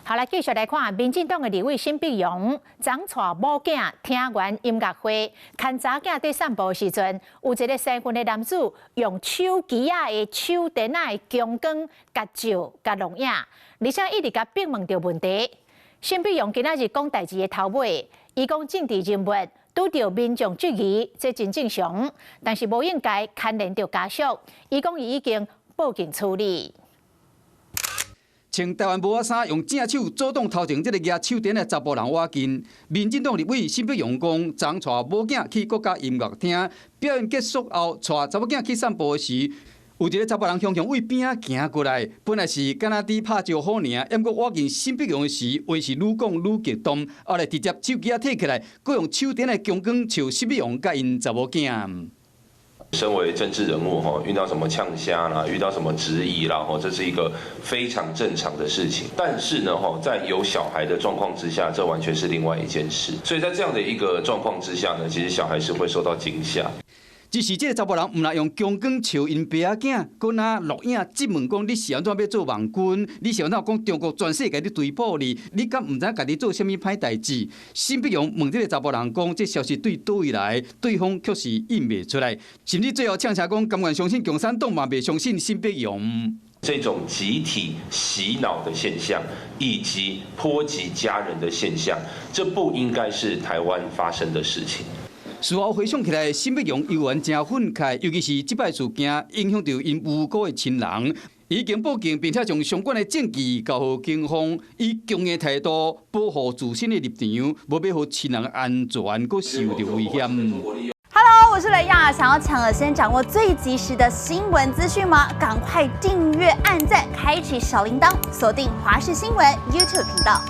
好来继续来看，民进党的立委沈碧荣总带某囝听完音乐会，看查囝在散步时阵，有一个新婚的男子用手机的手电的强光甲照甲录影，而且一直甲逼问着问题。沈碧荣今仔日讲代志的头尾，伊讲政治人物拄着民众质疑，这真正常，但是无应该牵连着家属。伊讲伊已经报警处理。 穿台湾帽仔衫，用正手阻挡头前这个举手电的查甫人挖近。民进党立委沈碧荣讲，昨带某囝去国家音乐厅表演结束后，带查某囝去散步时，有一个查甫人向为边仔行过来，本来是敢若伫拍招呼尔，抑过挖近沈碧荣的时，话是愈讲愈激动，后来直接手机摕起来，佮用手电的强光照沈碧荣甲因查某囝。 身为政治人物遇到什么呛虾啦，遇到什么质疑啦，这是一个非常正常的事情。但是呢，在有小孩的状况之下，这完全是另外一件事。所以在这样的一个状况之下呢，其实小孩是会受到惊吓。 只是这个查甫人唔来用强光照因爸仔囝，佮那录影质问讲你是安怎要做网军？你是安怎讲中国全世界你追捕你？你敢唔知家己做啥物歹代志？沈碧荣问这个查甫人讲，这消息对倒位来？对方却是应袂出来，甚至最后呛下讲，甘愿相信共产党，嘛袂相信沈碧荣。 这种集体洗脑的现象，以及波及家人的现象，这不应该是台湾发生的事情。 事后回想起来，沈碧荣犹原真愤慨，尤其是这摆事件影响到因无辜的亲人，已经报警，并且将相关的证据交予警方，以强硬态度保护自身的立场，无要让亲人安全佮受到危险。Hello， 我是雷亚，想要抢了先掌握最及时的新闻资讯吗？赶快订阅、按赞、开启小铃铛，锁定华视新闻 YouTube 频道。